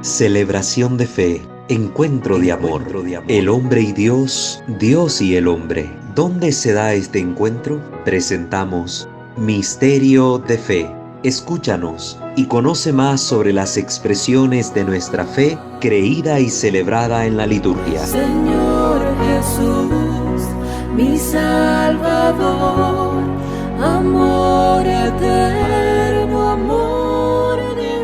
Celebración de fe, encuentro de amor, el hombre y Dios, Dios y el hombre. ¿Dónde se da este encuentro? Presentamos Misterio de Fe. Escúchanos y conoce más sobre las expresiones de nuestra fe creída y celebrada en la liturgia. Señor Jesús, mi Salvador, amor eterno, amor divino.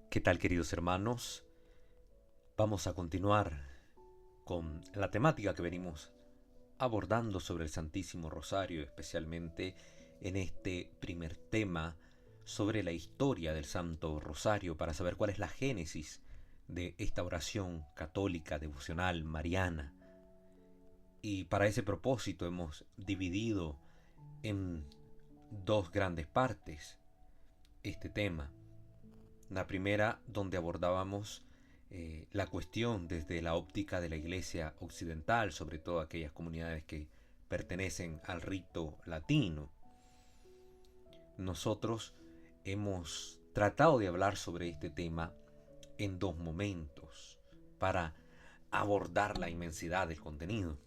¿Qué tal, queridos hermanos? Vamos a continuar con la temática que venimos abordando sobre el Santísimo Rosario, especialmente en este primer tema sobre la historia del Santo Rosario, para saber cuál es la génesis de esta oración católica, devocional, mariana. Y para ese propósito hemos dividido en dos grandes partes este tema. La primera, donde abordábamos la cuestión desde la óptica de la Iglesia occidental, sobre todo aquellas comunidades que pertenecen al rito latino. Nosotros hemos tratado de hablar sobre este tema en dos momentos para abordar la inmensidad del contenido.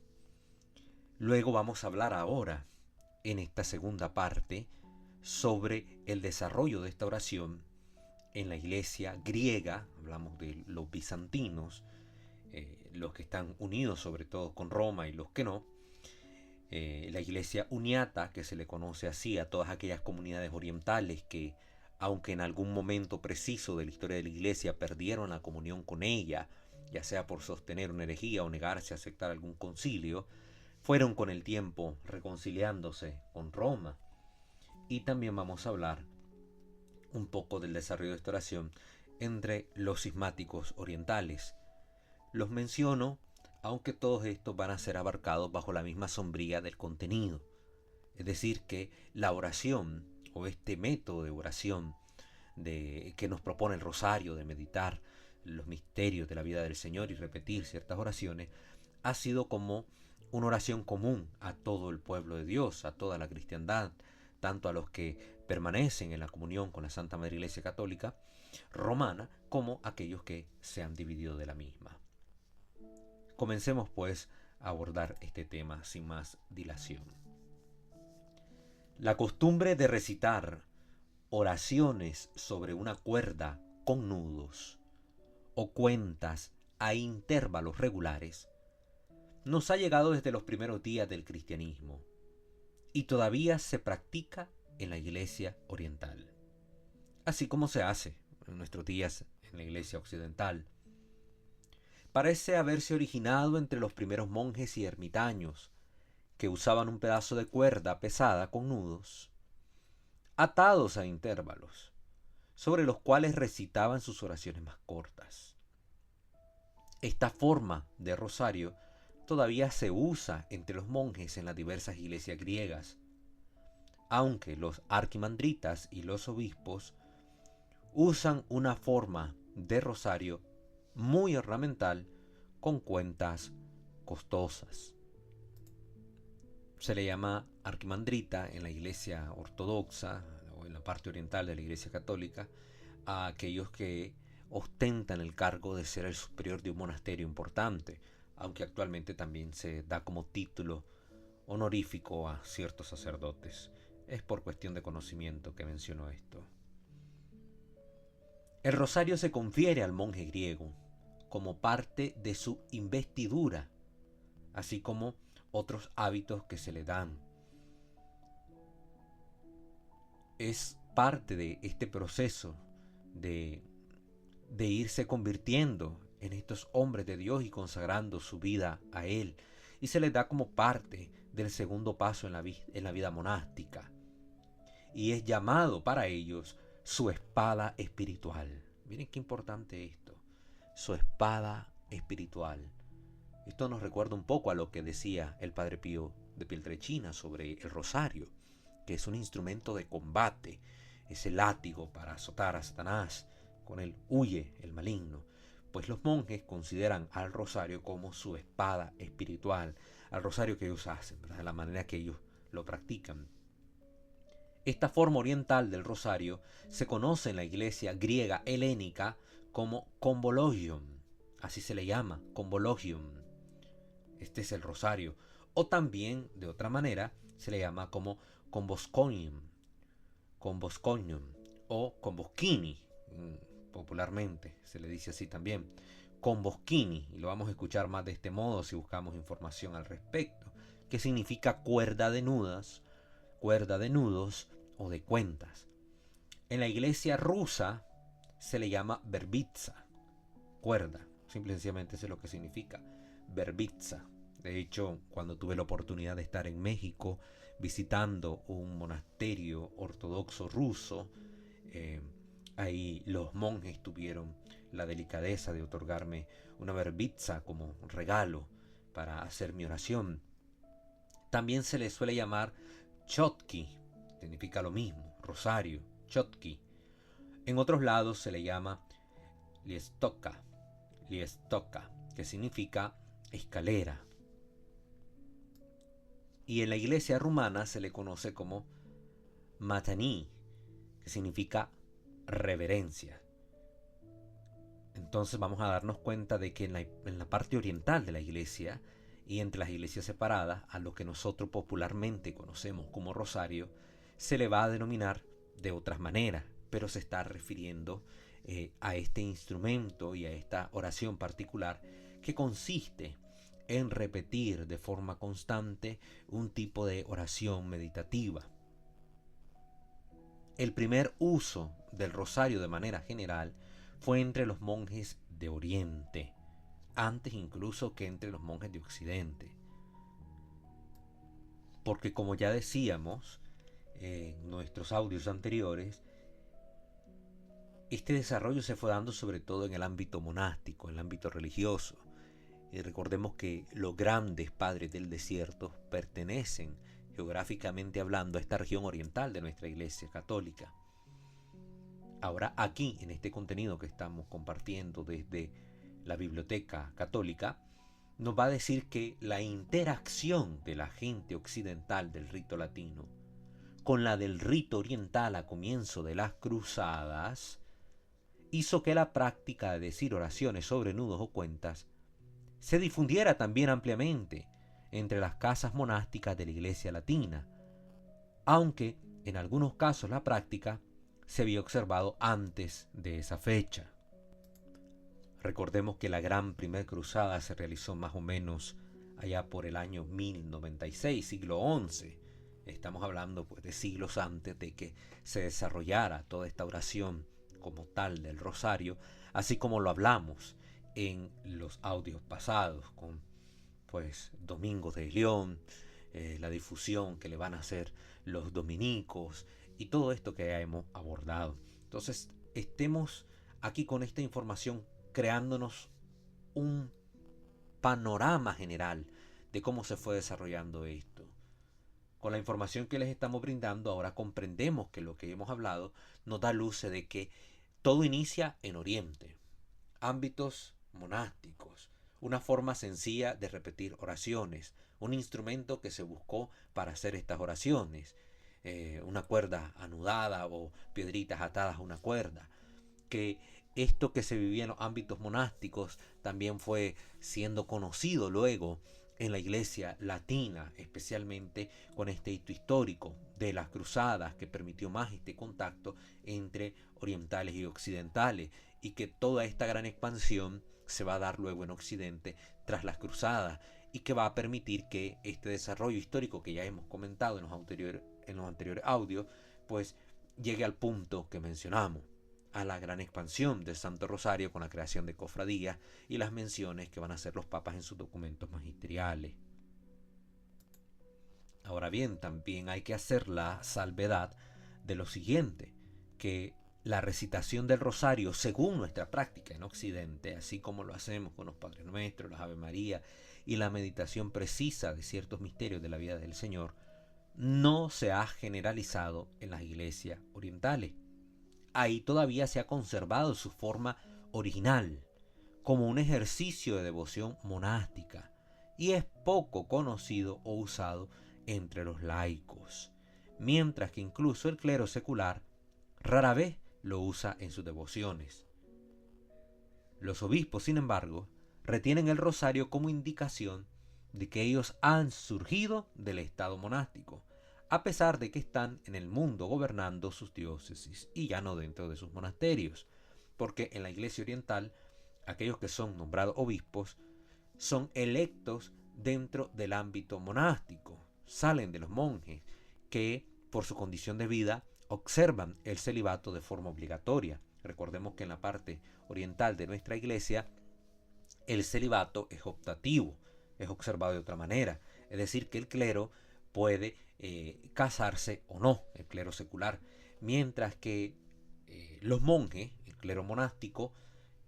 Luego vamos a hablar ahora, en esta segunda parte, sobre el desarrollo de esta oración en la iglesia griega. Hablamos de los bizantinos, los que están unidos sobre todo con Roma y los que no. La iglesia uniata, que se le conoce así a todas aquellas comunidades orientales que, aunque en algún momento preciso de la historia de la iglesia perdieron la comunión con ella, ya sea por sostener una herejía o negarse a aceptar algún concilio, fueron con el tiempo reconciliándose con Roma. Y también vamos a hablar un poco del desarrollo de esta oración entre los cismáticos orientales. Los menciono, aunque todos estos van a ser abarcados bajo la misma sombría del contenido. Es decir, que la oración, o este método de oración que nos propone el rosario, de meditar los misterios de la vida del Señor y repetir ciertas oraciones, ha sido como una oración común a todo el pueblo de Dios, a toda la cristiandad, tanto a los que permanecen en la comunión con la Santa Madre Iglesia Católica Romana, como a aquellos que se han dividido de la misma. Comencemos pues a abordar este tema sin más dilación. La costumbre de recitar oraciones sobre una cuerda con nudos o cuentas a intervalos regulares nos ha llegado desde los primeros días del cristianismo y todavía se practica en la iglesia oriental, así como se hace en nuestros días en la iglesia occidental. Parece haberse originado entre los primeros monjes y ermitaños, que usaban un pedazo de cuerda pesada con nudos, atados a intervalos, sobre los cuales recitaban sus oraciones más cortas. Esta forma de rosario todavía se usa entre los monjes en las diversas iglesias griegas, aunque los arquimandritas y los obispos usan una forma de rosario muy ornamental con cuentas costosas. Se le llama arquimandrita en la iglesia ortodoxa o en la parte oriental de la iglesia católica a aquellos que ostentan el cargo de ser el superior de un monasterio importante, aunque actualmente también se da como título honorífico a ciertos sacerdotes. Es por cuestión de conocimiento que menciono esto. El rosario se confiere al monje griego como parte de su investidura, así como otros hábitos que se le dan. Es parte de este proceso de irse convirtiendo en estos hombres de Dios y consagrando su vida a Él. Y se les da como parte del segundo paso en la vida monástica. Y es llamado para ellos su espada espiritual. Miren qué importante esto. Su espada espiritual. Esto nos recuerda un poco a lo que decía el Padre Pío de Pietrelcina sobre el rosario, que es un instrumento de combate, ese látigo para azotar a Satanás. Con él huye el maligno. Pues los monjes consideran al rosario como su espada espiritual, al rosario que ellos hacen, ¿verdad? De la manera que ellos lo practican. Esta forma oriental del rosario se conoce en la iglesia griega helénica como combologium, así se le llama, combologium. Este es el rosario. O también, de otra manera, se le llama como combosconium o comboschini, popularmente se le dice así también. Comboschini, y lo vamos a escuchar más de este modo si buscamos información al respecto, que significa cuerda de nudos o de cuentas. En la iglesia rusa se le llama verbitsa, cuerda, simple y sencillamente eso es lo que significa, verbitsa. De hecho, cuando tuve la oportunidad de estar en México visitando un monasterio ortodoxo ruso, ahí los monjes tuvieron la delicadeza de otorgarme una verbitsa como regalo para hacer mi oración. También se le suele llamar chotki, significa lo mismo, rosario, chotki. En otros lados se le llama liestoka, que significa escalera. Y en la iglesia rumana se le conoce como matani, que significa reverencia. Entonces vamos a darnos cuenta de que en la parte oriental de la iglesia y entre las iglesias separadas, a lo que nosotros popularmente conocemos como rosario, se le va a denominar de otras maneras, pero se está refiriendo a este instrumento y a esta oración particular que consiste en repetir de forma constante un tipo de oración meditativa. El primer uso del rosario de manera general fue entre los monjes de Oriente, antes incluso que entre los monjes de Occidente. Porque como ya decíamos en nuestros audios anteriores, este desarrollo se fue dando sobre todo en el ámbito monástico, en el ámbito religioso. Y recordemos que los grandes padres del desierto pertenecen, geográficamente hablando, a esta región oriental de nuestra Iglesia Católica. Ahora, aquí, en este contenido que estamos compartiendo desde la Biblioteca Católica, nos va a decir que la interacción de la gente occidental del rito latino con la del rito oriental a comienzo de las cruzadas hizo que la práctica de decir oraciones sobre nudos o cuentas se difundiera también ampliamente entre las casas monásticas de la Iglesia latina, aunque en algunos casos la práctica se había observado antes de esa fecha. Recordemos que la gran primera cruzada se realizó más o menos allá por el año 1096, siglo XI. Estamos hablando pues de siglos antes de que se desarrollara toda esta oración como tal del rosario, así como lo hablamos en los audios pasados con pues Domingos de León, la difusión que le van a hacer los dominicos y todo esto que ya hemos abordado. Entonces estemos aquí con esta información creándonos un panorama general de cómo se fue desarrollando esto. Con la información que les estamos brindando, ahora comprendemos que lo que hemos hablado nos da luz de que todo inicia en Oriente, ámbitos monásticos, una forma sencilla de repetir oraciones, un instrumento que se buscó para hacer estas oraciones, una cuerda anudada o piedritas atadas a una cuerda, que esto que se vivía en los ámbitos monásticos también fue siendo conocido luego en la iglesia latina, especialmente con este hito histórico de las cruzadas que permitió más este contacto entre orientales y occidentales, y que toda esta gran expansión se va a dar luego en Occidente tras las cruzadas, y que va a permitir que este desarrollo histórico que ya hemos comentado en los anteriores audios, pues llegue al punto que mencionamos, a la gran expansión del Santo Rosario con la creación de cofradías y las menciones que van a hacer los papas en sus documentos magisteriales. Ahora bien, también hay que hacer la salvedad de lo siguiente, que la recitación del rosario según nuestra práctica en Occidente, así como lo hacemos con los Padres Nuestros, las Ave María y la meditación precisa de ciertos misterios de la vida del Señor, no se ha generalizado en las iglesias orientales. ahí todavía se ha conservado su forma original, como un ejercicio de devoción monástica, y es poco conocido o usado entre los laicos, mientras que incluso el clero secular rara vez lo usa en sus devociones. Los obispos, sin embargo, retienen el rosario como indicación de que ellos han surgido del estado monástico, a pesar de que están en el mundo gobernando sus diócesis y ya no dentro de sus monasterios, porque en la Iglesia oriental aquellos que son nombrados obispos son electos dentro del ámbito monástico, salen de los monjes que por su condición de vida observan el celibato de forma obligatoria. Recordemos que en la parte oriental de nuestra iglesia el celibato es optativo, es observado de otra manera, es decir que el clero puede casarse o no, el clero secular, mientras que los monjes, el clero monástico,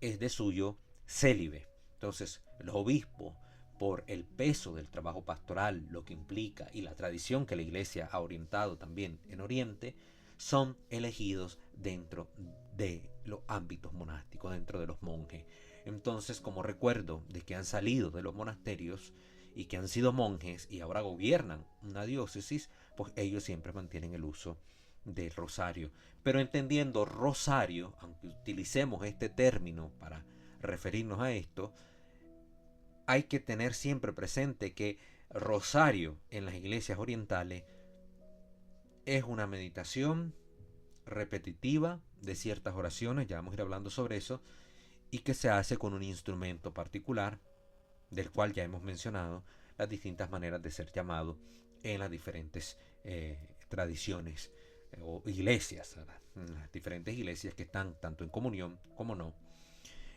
es de suyo célibe. Entonces los obispos, por el peso del trabajo pastoral, lo que implica, y la tradición que la iglesia ha orientado también en Oriente, son elegidos dentro de los ámbitos monásticos, dentro de los monjes. Entonces, como recuerdo de que han salido de los monasterios y que han sido monjes y ahora gobiernan una diócesis, pues ellos siempre mantienen el uso del rosario. Pero entendiendo rosario, aunque utilicemos este término para referirnos a esto, hay que tener siempre presente que rosario en las iglesias orientales es una meditación repetitiva de ciertas oraciones, ya vamos a ir hablando sobre eso, y que se hace con un instrumento particular, del cual ya hemos mencionado las distintas maneras de ser llamado en las diferentes tradiciones o iglesias, las diferentes iglesias que están tanto en comunión como no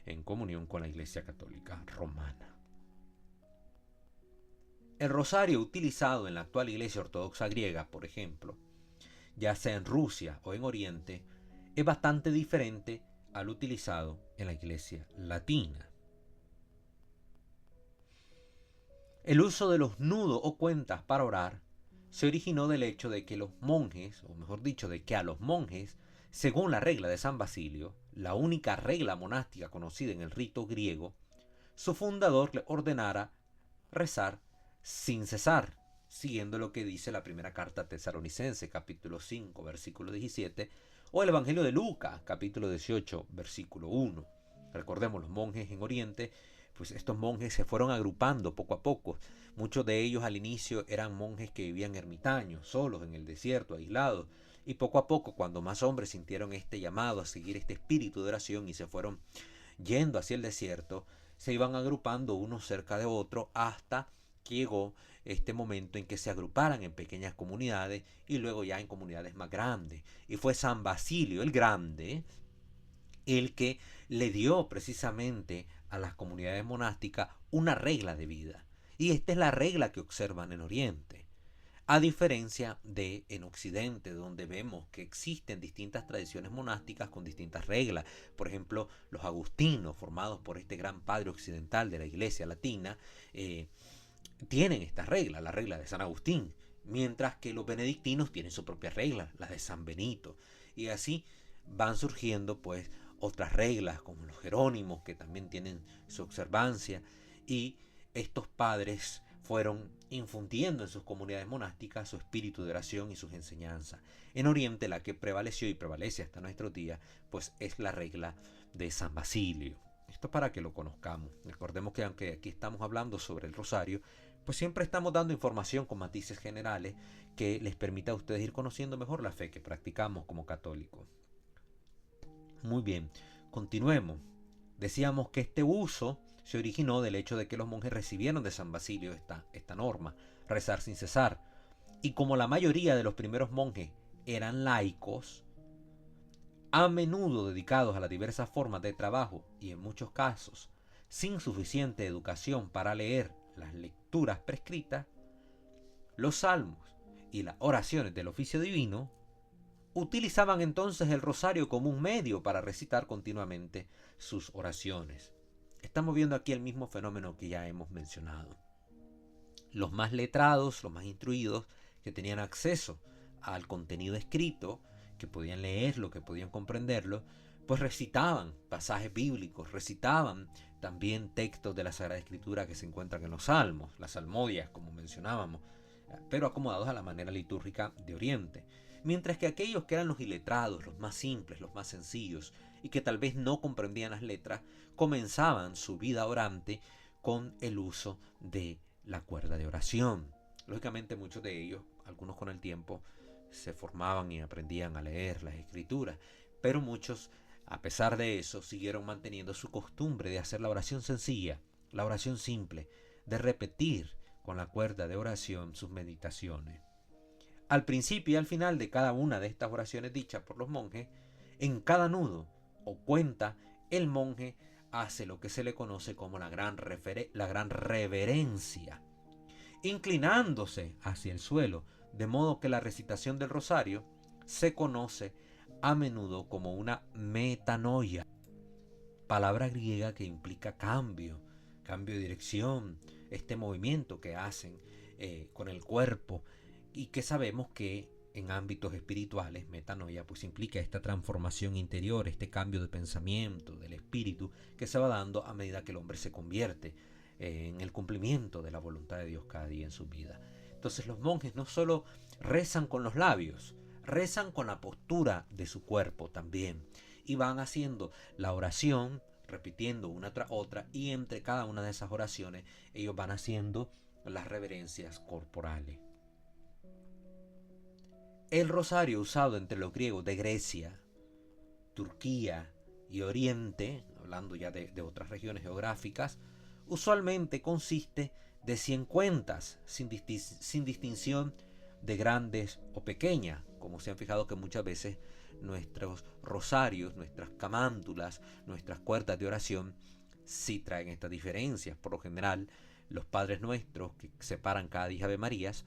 en comunión con la Iglesia Católica Romana. El rosario utilizado en la actual Iglesia Ortodoxa griega, por ejemplo, ya sea en Rusia o en Oriente, es bastante diferente al utilizado en la Iglesia Latina. El uso de los nudos o cuentas para orar se originó del hecho de que los monjes, o mejor dicho, de que a los monjes, según la regla de San Basilio, la única regla monástica conocida en el rito griego, su fundador le ordenara rezar sin cesar, siguiendo lo que dice la primera carta a Tesalonicenses, capítulo 5, versículo 17, o el Evangelio de Lucas, capítulo 18, versículo 1. Recordemos, los monjes en Oriente, pues estos monjes se fueron agrupando poco a poco. Muchos de ellos al inicio eran monjes que vivían ermitaños, solos en el desierto, aislados. Y poco a poco, cuando más hombres sintieron este llamado a seguir este espíritu de oración y se fueron yendo hacia el desierto, se iban agrupando unos cerca de otros hasta que llegó este momento en que se agruparan en pequeñas comunidades y luego ya en comunidades más grandes. Y fue San Basilio el Grande el que le dio precisamente a las comunidades monásticas una regla de vida. Y esta es la regla que observan en Oriente. A diferencia de en Occidente, donde vemos que existen distintas tradiciones monásticas con distintas reglas. Por ejemplo, los agustinos, formados por este gran padre occidental de la Iglesia Latina, tienen estas reglas, la regla de San Agustín, mientras que los benedictinos tienen su propia regla, la de San Benito. Y así van surgiendo pues otras reglas, como los jerónimos, que también tienen su observancia, y estos padres fueron infundiendo en sus comunidades monásticas su espíritu de oración y sus enseñanzas. En Oriente la que prevaleció y prevalece hasta nuestros días, pues es la regla de San Basilio. Esto para que lo conozcamos. Recordemos que aunque aquí estamos hablando sobre el rosario, pues siempre estamos dando información con matices generales que les permita a ustedes ir conociendo mejor la fe que practicamos como católicos. Muy bien, continuemos. Decíamos que este uso se originó del hecho de que los monjes recibieron de San Basilio esta norma, rezar sin cesar. Y como la mayoría de los primeros monjes eran laicos, a menudo dedicados a las diversas formas de trabajo y en muchos casos sin suficiente educación para leer las lecturas prescritas, los salmos y las oraciones del oficio divino, utilizaban entonces el rosario como un medio para recitar continuamente sus oraciones. Estamos viendo aquí el mismo fenómeno que ya hemos mencionado. Los más letrados, los más instruidos, que tenían acceso al contenido escrito, que podían leerlo, que podían comprenderlo, pues recitaban pasajes bíblicos, recitaban también textos de la Sagrada Escritura que se encuentran en los salmos, las salmodias, como mencionábamos, pero acomodados a la manera litúrgica de Oriente. Mientras que aquellos que eran los iletrados, los más simples, los más sencillos, y que tal vez no comprendían las letras, comenzaban su vida orante con el uso de la cuerda de oración. Lógicamente muchos de ellos, algunos con el tiempo, se formaban y aprendían a leer las escrituras, pero muchos, a pesar de eso, siguieron manteniendo su costumbre de hacer la oración sencilla, la oración simple, de repetir con la cuerda de oración sus meditaciones. Al principio y al final de cada una de estas oraciones dichas por los monjes, en cada nudo o cuenta, el monje hace lo que se le conoce como la gran reverencia, inclinándose hacia el suelo, de modo que la recitación del rosario se conoce a menudo como una metanoia, palabra griega que implica cambio de dirección, este movimiento que hacen con el cuerpo, y que sabemos que en ámbitos espirituales, metanoia, pues implica esta transformación interior, este cambio de pensamiento, del espíritu, que se va dando a medida que el hombre se convierte en el cumplimiento de la voluntad de Dios cada día en su vida. Entonces los monjes no solo rezan con los labios, rezan con la postura de su cuerpo también, y van haciendo la oración, repitiendo una tras otra, y entre cada una de esas oraciones ellos van haciendo las reverencias corporales. El rosario usado entre los griegos de Grecia, Turquía y Oriente, hablando ya de otras regiones geográficas, usualmente consiste de 100 cuentas, sin distinción de grandes o pequeñas, como se han fijado que muchas veces nuestros rosarios, nuestras camántulas, nuestras cuerdas de oración sí traen estas diferencias. Por lo general, los Padres Nuestros que separan cada 10 Ave Marías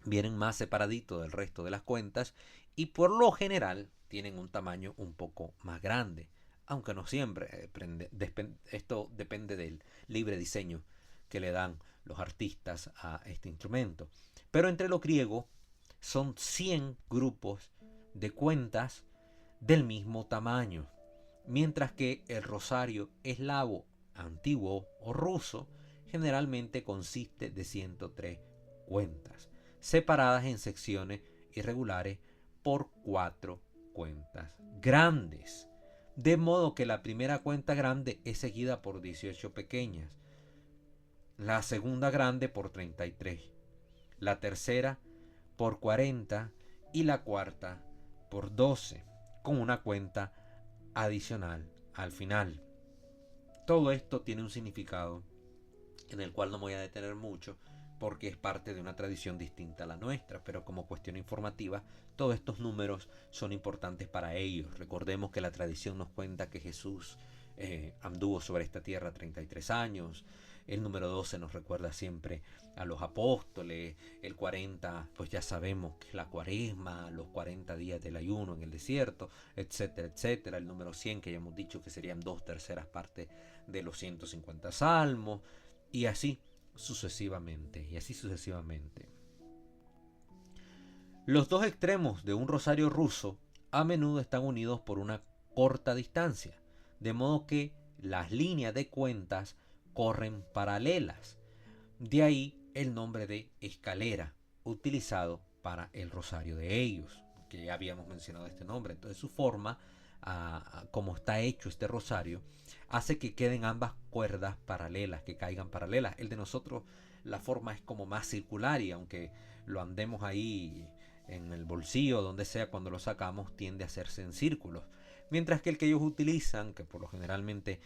vienen más separaditos del resto de las cuentas y por lo general tienen un tamaño un poco más grande, aunque no siempre. Esto depende del libre diseño que le dan los artistas a este instrumento. Pero entre los griegos son 100 grupos de cuentas del mismo tamaño, mientras que el rosario eslavo, antiguo o ruso generalmente consiste de 103 cuentas, separadas en secciones irregulares por 4 cuentas grandes, de modo que la primera cuenta grande es seguida por 18 pequeñas, la segunda grande por 33, la tercera por 40 y la cuarta por 12, con una cuenta adicional al final. Todo esto tiene un significado en el cual no me voy a detener mucho, porque es parte de una tradición distinta a la nuestra, pero como cuestión informativa, todos estos números son importantes para ellos. Recordemos que la tradición nos cuenta que Jesús anduvo sobre esta tierra 33 años, el número 12 nos recuerda siempre a los apóstoles, el 40 pues ya sabemos que es la cuaresma, los 40 días del ayuno en el desierto, etcétera, etcétera, el número 100 que ya hemos dicho que serían 2/3 partes de los 150 salmos, y así sucesivamente. Los dos extremos de un rosario ruso a menudo están unidos por una corta distancia, de modo que las líneas de cuentas corren paralelas. De ahí el nombre de escalera, utilizado para el rosario de ellos, que ya habíamos mencionado este nombre. Entonces su forma, como está hecho este rosario, hace que queden ambas cuerdas paralelas, que caigan paralelas. El de nosotros, la forma es como más circular, y aunque lo andemos ahí en el bolsillo, donde sea, cuando lo sacamos tiende a hacerse en círculos, mientras que el que ellos utilizan, que por lo generalmente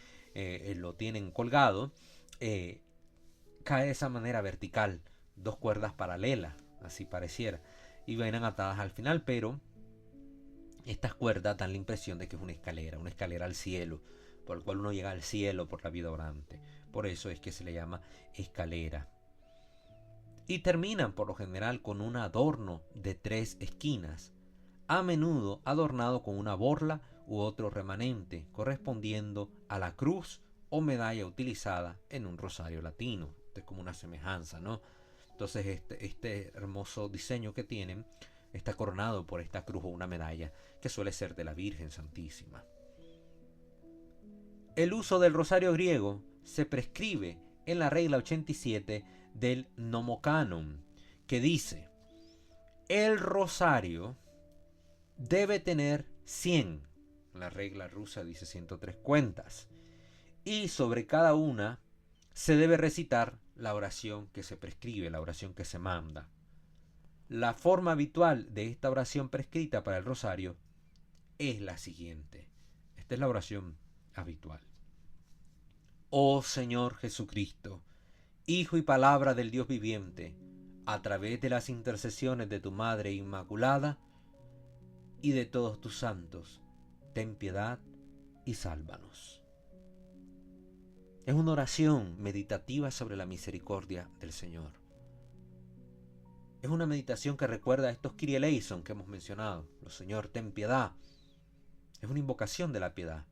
lo tienen colgado, cae de esa manera vertical, dos cuerdas paralelas, así pareciera, y vienen atadas al final, pero estas cuerdas dan la impresión de que es una escalera al cielo, por el cual uno llega al cielo por la vida orante. Por eso es que se le llama escalera. Y terminan por lo general con un adorno de 3 esquinas, a menudo adornado con una borla u otro remanente, correspondiendo a la cruz o medalla utilizada en un rosario latino. Esto es como una semejanza, ¿no? Entonces este hermoso diseño que tienen está coronado por esta cruz o una medalla que suele ser de la Virgen Santísima. El uso del rosario griego se prescribe en la regla 87 del Nomocanon, que dice: el rosario debe tener 100, la regla rusa dice 103 cuentas, y sobre cada una se debe recitar la oración que se prescribe, la oración que se manda. La forma habitual de esta oración prescrita para el rosario es la siguiente. Esta es la oración habitual. Oh Señor Jesucristo, Hijo y palabra del Dios viviente, a través de las intercesiones de tu Madre Inmaculada y de todos tus santos, ten piedad y sálvanos. Es una oración meditativa sobre la misericordia del Señor. Es una meditación que recuerda a estos Kyrie eleison que hemos mencionado. Los Señor, ten piedad. Es una invocación de la piedad.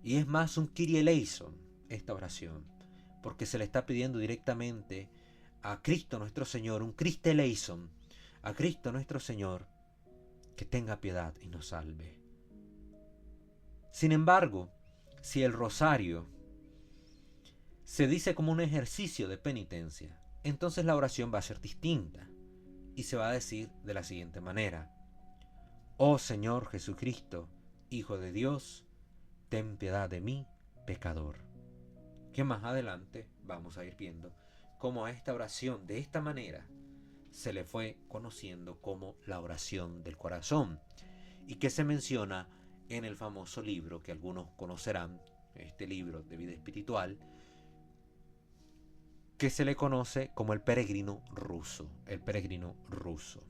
Y es más un Kyrie eleison esta oración, porque se le está pidiendo directamente a Cristo nuestro Señor, un Christe eleison, a Cristo nuestro Señor, que tenga piedad y nos salve. Sin embargo, si el rosario se dice como un ejercicio de penitencia, entonces la oración va a ser distinta y se va a decir de la siguiente manera: oh Señor Jesucristo, Hijo de Dios, ten piedad de mí, pecador. Que más adelante vamos a ir viendo cómo a esta oración de esta manera se le fue conociendo como la oración del corazón, y que se menciona en el famoso libro que algunos conocerán, este libro de vida espiritual, que se le conoce como el peregrino ruso. El peregrino ruso.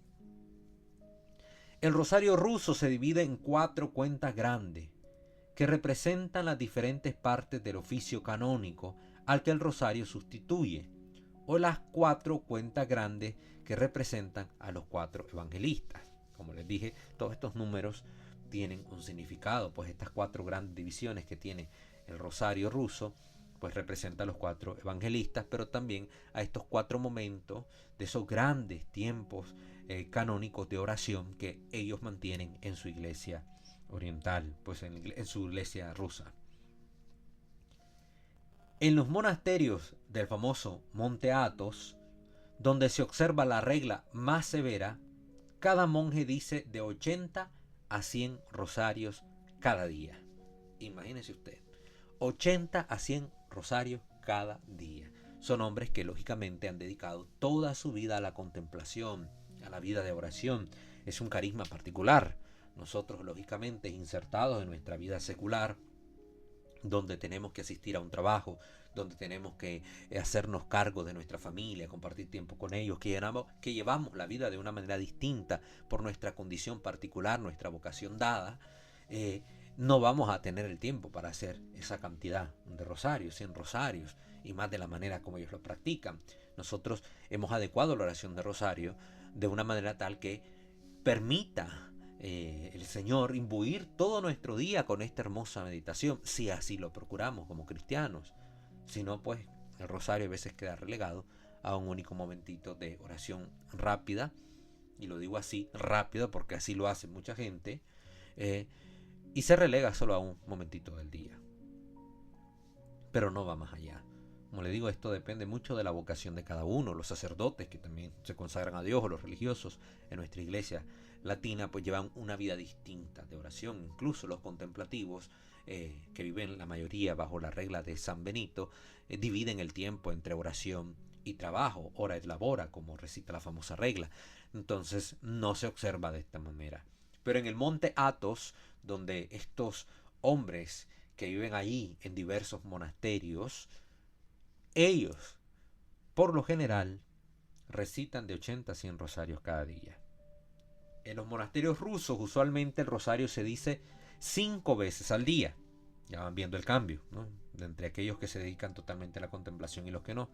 El rosario ruso se divide en 4 cuentas grandes que representan las diferentes partes del oficio canónico al que el rosario sustituye, o las 4 cuentas grandes que representan a los 4 evangelistas. Como les dije, todos estos números tienen un significado, pues estas 4 grandes divisiones que tiene el rosario ruso pues representa a los 4 evangelistas, pero también a estos 4 momentos de esos grandes tiempos canónicos de oración que ellos mantienen en su iglesia oriental, pues en su iglesia rusa. En los monasterios del famoso Monte Athos, donde se observa la regla más severa, cada monje dice de 80 a 100 rosarios cada día. Imagínese usted, 80 a 100 rosarios cada día. Son hombres que lógicamente han dedicado toda su vida a la contemplación, a la vida de oración. Es un carisma particular. Nosotros lógicamente insertados en nuestra vida secular, donde tenemos que asistir a un trabajo, donde tenemos que hacernos cargo de nuestra familia, compartir tiempo con ellos, que llevamos la vida de una manera distinta por nuestra condición particular, nuestra vocación dada, no vamos a tener el tiempo para hacer esa cantidad de rosarios, 100 rosarios, y más de la manera como ellos lo practican. Nosotros hemos adecuado la oración de rosario de una manera tal que permita el Señor imbuir todo nuestro día con esta hermosa meditación, si así lo procuramos como cristianos. Si no, pues el rosario a veces queda relegado a un único momentito de oración rápida, y lo digo así, rápida, porque así lo hace mucha gente, y se relega solo a un momentito del día. Pero no va más allá. Como le digo, esto depende mucho de la vocación de cada uno. Los sacerdotes, que también se consagran a Dios, o los religiosos en nuestra iglesia latina, pues llevan una vida distinta de oración. Incluso los contemplativos, que viven la mayoría bajo la regla de San Benito, dividen el tiempo entre oración y trabajo, ora et labora, como recita la famosa regla. Entonces no se observa de esta manera. Pero en el Monte Athos, donde estos hombres que viven allí en diversos monasterios, ellos, por lo general, recitan de 80 a 100 rosarios cada día. En los monasterios rusos, usualmente el rosario se dice 5 veces al día. Ya van viendo el cambio, ¿no?, de entre aquellos que se dedican totalmente a la contemplación y los que no.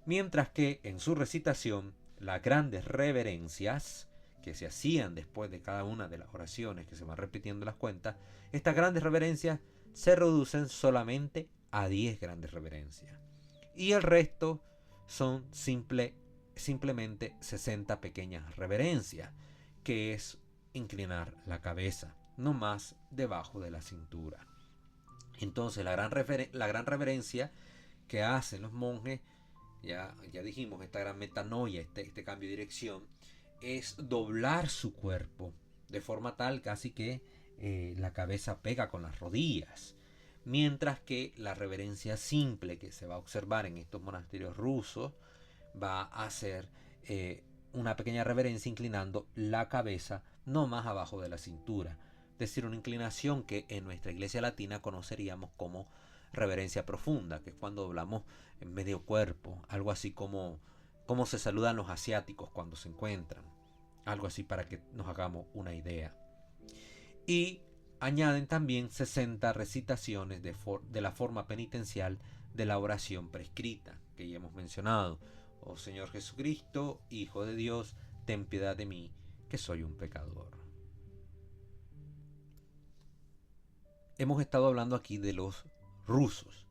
Mientras que en su recitación, las grandes reverencias que se hacían después de cada una de las oraciones, que se van repitiendo las cuentas, estas grandes reverencias se reducen solamente a 10 grandes reverencias. Y el resto son simplemente 60 pequeñas reverencias. que es inclinar la cabeza, no más debajo de la cintura. Entonces la gran reverencia que hacen los monjes, ya dijimos, esta gran metanoia, este cambio de dirección, es doblar su cuerpo de forma tal casi que la cabeza pega con las rodillas. Mientras que la reverencia simple que se va a observar en estos monasterios rusos va a ser una pequeña reverencia inclinando la cabeza no más abajo de la cintura. Es decir, una inclinación que en nuestra iglesia latina conoceríamos como reverencia profunda, que es cuando doblamos en medio cuerpo, algo así como se saludan los asiáticos cuando se encuentran, algo así para que nos hagamos una idea. Y añaden también 60 recitaciones de la forma penitencial de la oración prescrita, que ya hemos mencionado. Oh Señor Jesucristo, Hijo de Dios, ten piedad de mí, que soy un pecador. Hemos estado hablando aquí de los rusos.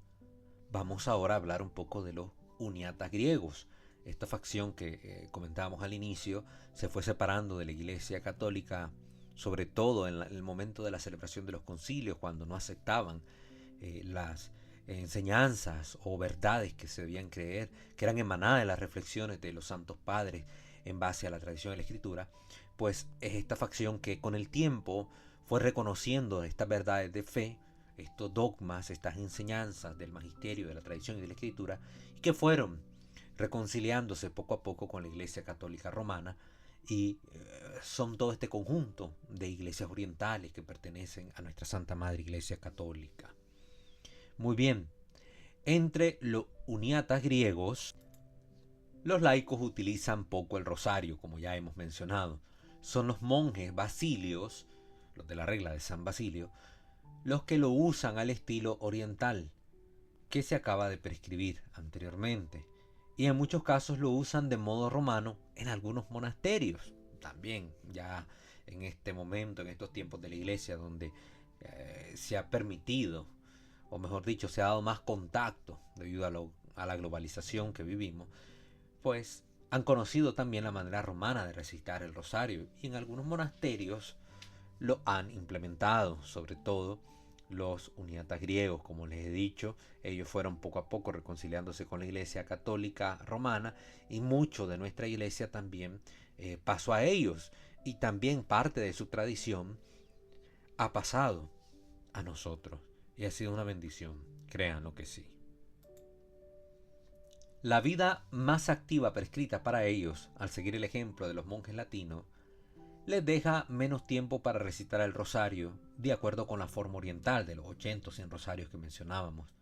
Vamos ahora a hablar un poco de los uniatas griegos. Esta facción que comentábamos al inicio se fue separando de la Iglesia Católica, sobre todo en el momento de la celebración de los concilios, cuando no aceptaban las enseñanzas o verdades que se debían creer, que eran emanadas de las reflexiones de los santos padres en base a la tradición de la Escritura. Pues es esta facción que con el tiempo fue reconociendo estas verdades de fe, estos dogmas, estas enseñanzas del magisterio, de la tradición y de la Escritura, y que fueron reconciliándose poco a poco con la Iglesia Católica Romana, y son todo este conjunto de iglesias orientales que pertenecen a nuestra Santa Madre Iglesia Católica. Muy bien, entre los uniatas griegos, los laicos utilizan poco el rosario, como ya hemos mencionado. Son los monjes basilios, los de la regla de San Basilio, los que lo usan al estilo oriental, que se acaba de prescribir anteriormente. Y en muchos casos lo usan de modo romano en algunos monasterios. También ya en este momento, en estos tiempos de la iglesia, donde se ha permitido, o mejor dicho, se ha dado más contacto debido a la globalización que vivimos, pues han conocido también la manera romana de recitar el rosario. Y en algunos monasterios lo han implementado, sobre todo los uniatas griegos, como les he dicho. Ellos fueron poco a poco reconciliándose con la Iglesia Católica Romana, y mucho de nuestra iglesia también pasó a ellos, y también parte de su tradición ha pasado a nosotros, y ha sido una bendición, créanlo que sí. La vida más activa prescrita para ellos, al seguir el ejemplo de los monjes latinos, les deja menos tiempo para recitar el rosario, de acuerdo con la forma oriental de los 80 o 100 rosarios que mencionábamos,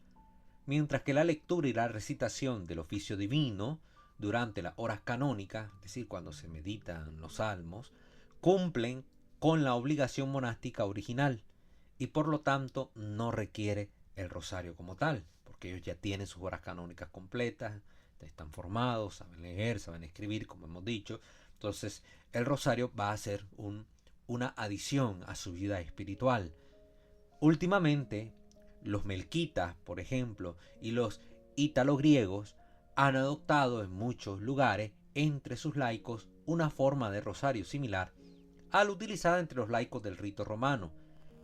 mientras que la lectura y la recitación del oficio divino durante las horas canónicas, es decir, cuando se meditan los salmos, cumplen con la obligación monástica original, y por lo tanto no requiere el rosario como tal, porque ellos ya tienen sus horas canónicas completas, están formados, saben leer, saben escribir, como hemos dicho. Entonces el rosario va a ser una adición a su vida espiritual. Últimamente, los melquitas, por ejemplo, y los ítalo-griegos han adoptado en muchos lugares entre sus laicos una forma de rosario similar a la utilizada entre los laicos del rito romano,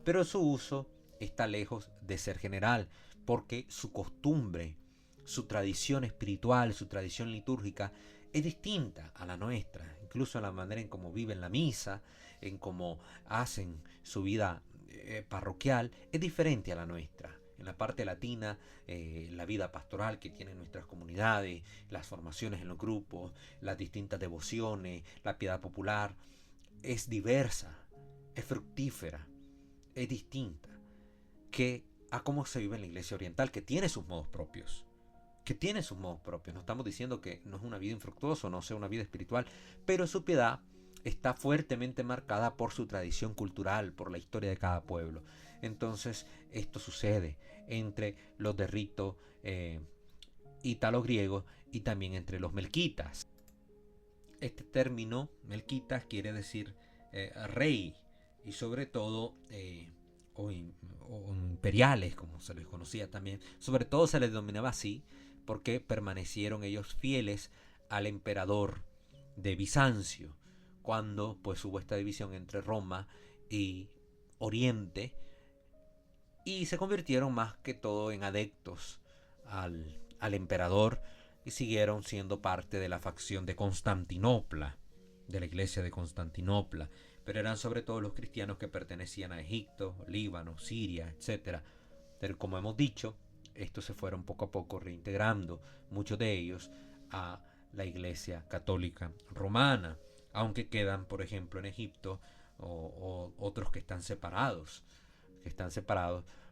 pero su uso está lejos de ser general, porque su costumbre, su tradición espiritual, su tradición litúrgica es distinta a la nuestra, incluso en la manera en cómo viven la misa, en cómo hacen su vida parroquial, es diferente a la nuestra. En la parte latina, la vida pastoral que tienen nuestras comunidades, las formaciones en los grupos, las distintas devociones, la piedad popular, es diversa, es fructífera, es distinta que a cómo se vive en la iglesia oriental, que tiene sus modos propios. No estamos diciendo que no es una vida infructuosa, no sea una vida espiritual, pero su piedad está fuertemente marcada por su tradición cultural, por la historia de cada pueblo. Entonces esto sucede entre los de rito ítalo-griego y también entre los melquitas. Este término melquitas quiere decir rey, y sobre todo o imperiales, como se les conocía también. Sobre todo se les denominaba así porque permanecieron ellos fieles al emperador de Bizancio, cuando pues hubo esta división entre Roma y Oriente, y se convirtieron más que todo en adeptos al emperador y siguieron siendo parte de la facción de Constantinopla, de la iglesia de Constantinopla, pero eran sobre todo los cristianos que pertenecían a Egipto, Líbano, Siria, etc. Pero como hemos dicho, estos se fueron poco a poco reintegrando, muchos de ellos, a la iglesia católica romana, aunque quedan, por ejemplo, en Egipto o otros que están separados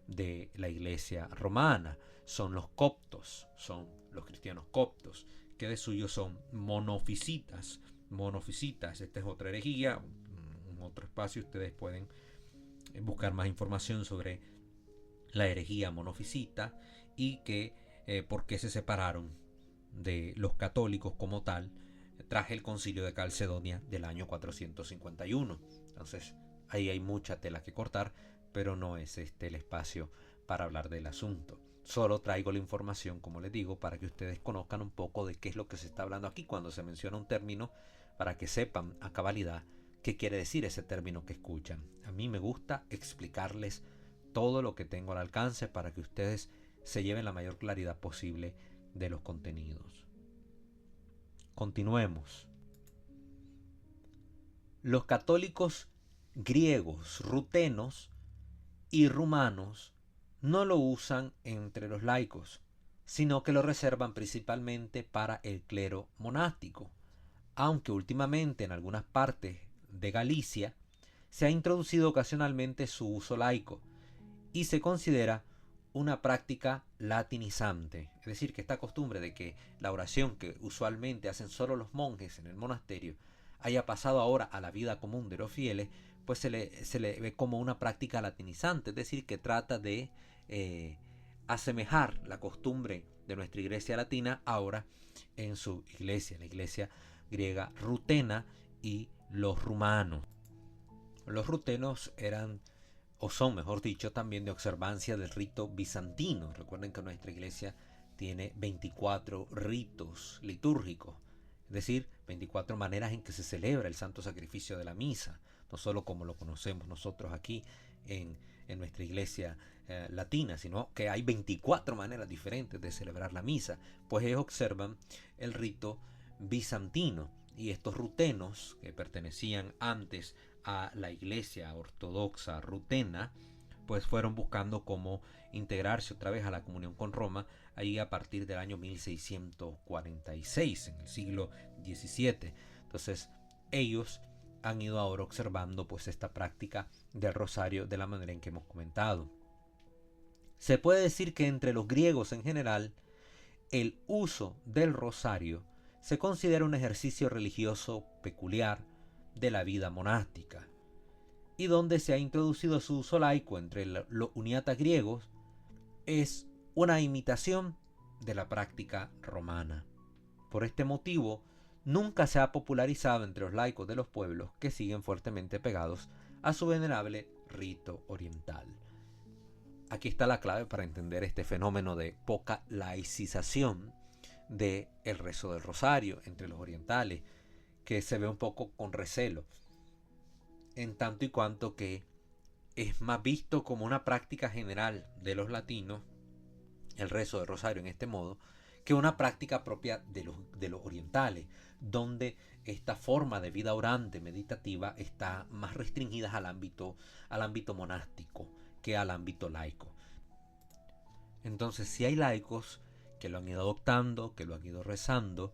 de la iglesia romana. Son los coptos, son los cristianos coptos, que de suyo son monofisitas. Esta es otra herejía, en otro espacio ustedes pueden buscar más información sobre la herejía monofisita y que por qué se separaron de los católicos como tal tras el concilio de Calcedonia del año 451. Entonces ahí hay mucha tela que cortar, pero no es este el espacio para hablar del asunto. Solo traigo la información, como les digo, para que ustedes conozcan un poco de qué es lo que se está hablando aquí cuando se menciona un término, para que sepan a cabalidad qué quiere decir ese término que escuchan. A mí me gusta explicarles todo lo que tengo al alcance para que ustedes se lleven la mayor claridad posible de los contenidos. Continuemos. Los católicos griegos, rutenos y rumanos no lo usan entre los laicos, sino que lo reservan principalmente para el clero monástico, aunque últimamente en algunas partes de Galicia se ha introducido ocasionalmente su uso laico y se considera una práctica latinizante, es decir, que esta costumbre de que la oración que usualmente hacen solo los monjes en el monasterio haya pasado ahora a la vida común de los fieles, pues se le ve como una práctica latinizante, es decir, que trata de asemejar la costumbre de nuestra iglesia latina ahora en su iglesia, la iglesia griega rutena y los rumanos. Los rutenos eran, o son mejor dicho, también de observancia del rito bizantino. Recuerden que nuestra iglesia tiene 24 ritos litúrgicos, es decir, 24 maneras en que se celebra el santo sacrificio de la misa, no solo como lo conocemos nosotros aquí en nuestra iglesia latina, sino que hay 24 maneras diferentes de celebrar la misa, pues ellos observan el rito bizantino, y estos rutenos, que pertenecían antes a la iglesia ortodoxa rutena, pues fueron buscando cómo integrarse otra vez a la comunión con Roma, ahí a partir del año 1646, en el siglo XVII. Entonces ellos han ido ahora observando pues esta práctica del rosario de la manera en que hemos comentado. Se puede decir que entre los griegos en general, el uso del rosario se considera un ejercicio religioso peculiar de la vida monástica, y donde se ha introducido su uso laico entre los uniatas griegos es una imitación de la práctica romana. Por este motivo, nunca se ha popularizado entre los laicos de los pueblos que siguen fuertemente pegados a su venerable rito oriental. Aquí está la clave para entender este fenómeno de poca laicización del rezo del rosario entre los orientales, que se ve un poco con recelo, en tanto y cuanto que es más visto como una práctica general de los latinos, el rezo del rosario en este modo, que una práctica propia de los orientales, donde esta forma de vida orante meditativa está más restringida al ámbito monástico que al ámbito laico. Entonces sí hay laicos que lo han ido adoptando, que lo han ido rezando,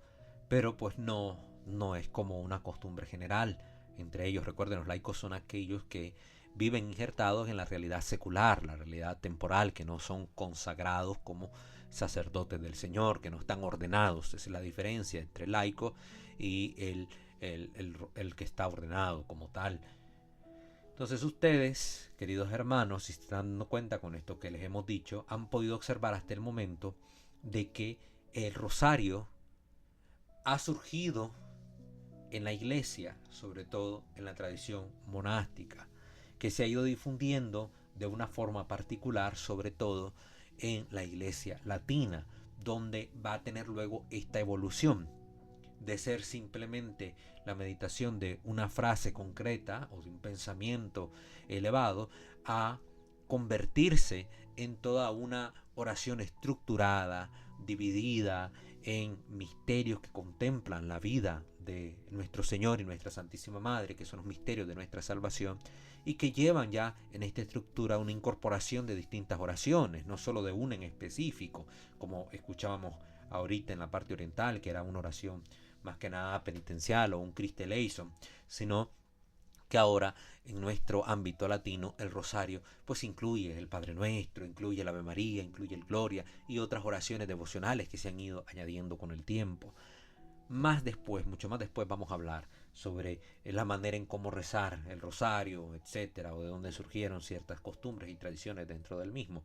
pero pues no es como una costumbre general entre ellos. Recuerden, los laicos son aquellos que viven injertados en la realidad secular, la realidad temporal, que no son consagrados como sacerdotes del Señor, que no están ordenados. Esa es la diferencia entre el laico y el que está ordenado como tal. Entonces ustedes, queridos hermanos, si se están dando cuenta con esto que les hemos dicho, han podido observar hasta el momento de que el rosario ha surgido en la iglesia, sobre todo en la tradición monástica, que se ha ido difundiendo de una forma particular, sobre todo en la iglesia latina, donde va a tener luego esta evolución de ser simplemente la meditación de una frase concreta o de un pensamiento elevado a convertirse en toda una oración estructurada, dividida en misterios que contemplan la vida de nuestro Señor y nuestra Santísima Madre, que son los misterios de nuestra salvación, y que llevan ya en esta estructura una incorporación de distintas oraciones, no solo de una en específico, como escuchábamos ahorita en la parte oriental, que era una oración más que nada penitencial o un Christe eleison, sino que ahora en nuestro ámbito latino el rosario pues incluye el Padre Nuestro, incluye el Ave María, incluye el Gloria y otras oraciones devocionales que se han ido añadiendo con el tiempo. Más después, mucho más después, vamos a hablar sobre la manera en cómo rezar el rosario, etcétera, o de dónde surgieron ciertas costumbres y tradiciones dentro del mismo.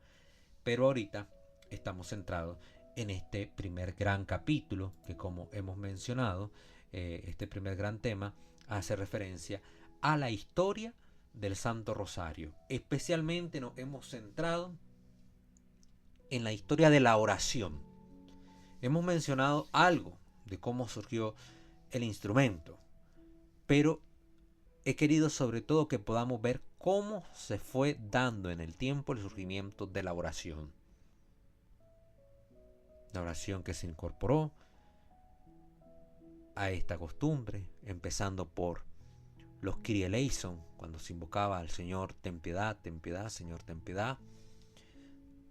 Pero ahorita estamos centrados en este primer gran capítulo que, como hemos mencionado, este primer gran tema hace referencia a la historia del Santo Rosario. Especialmente nos hemos centrado en la historia de la oración. Hemos mencionado algo de cómo surgió el instrumento, pero he querido sobre todo que podamos ver cómo se fue dando en el tiempo el surgimiento de la oración. La oración que se incorporó a esta costumbre, empezando por los Kyrie eleison, cuando se invocaba al Señor, ten piedad, Señor, ten piedad.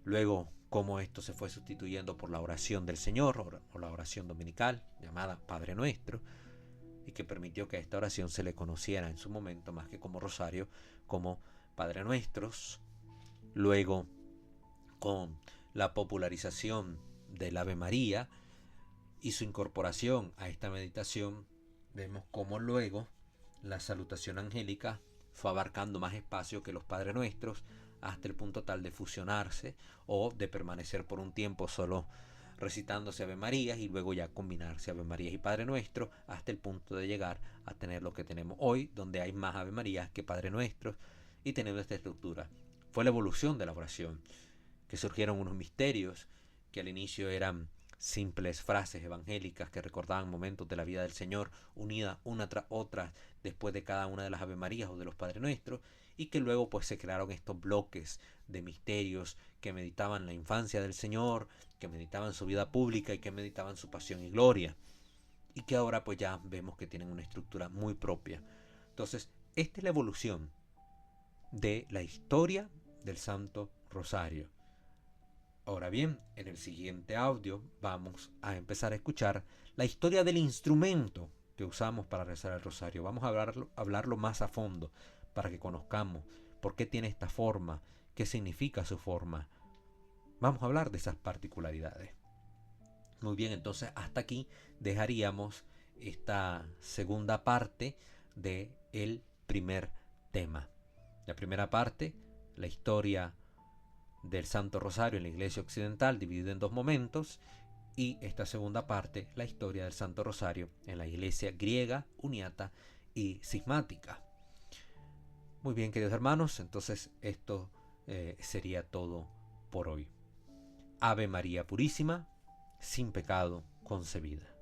Luego, cómo esto se fue sustituyendo por la oración del Señor, o la oración dominical, llamada Padre Nuestro, y que permitió que a esta oración se le conociera en su momento, más que como rosario, como Padre Nuestros. Luego, con la popularización del Ave María y su incorporación a esta meditación, vemos cómo luego la salutación angélica fue abarcando más espacio que los Padres Nuestros, hasta el punto tal de fusionarse o de permanecer por un tiempo solo recitándose Ave Marías y luego ya combinarse Ave Marías y Padre Nuestro, hasta el punto de llegar a tener lo que tenemos hoy, donde hay más Ave Marías que Padre Nuestros, y tenemos esta estructura. Fue la evolución de la oración, que surgieron unos misterios que al inicio eran simples frases evangélicas que recordaban momentos de la vida del Señor, unidas una tras otra después de cada una de las Ave Marías o de los Padres Nuestros, y que luego pues se crearon estos bloques de misterios que meditaban la infancia del Señor, que meditaban su vida pública y que meditaban su pasión y gloria, y que ahora pues ya vemos que tienen una estructura muy propia. Entonces, esta es la evolución de la historia del Santo Rosario. Ahora bien, en el siguiente audio vamos a empezar a escuchar la historia del instrumento que usamos para rezar el rosario. Vamos a hablarlo más a fondo para que conozcamos por qué tiene esta forma, qué significa su forma. Vamos a hablar de esas particularidades. Muy bien, entonces hasta aquí dejaríamos esta segunda parte del primer tema. La primera parte, la historia del Santo Rosario en la Iglesia Occidental, dividido en dos momentos, y esta segunda parte, la historia del Santo Rosario en la Iglesia griega, uniata y cismática. Muy bien, queridos hermanos, entonces esto sería todo por hoy. Ave María Purísima, sin pecado concebida.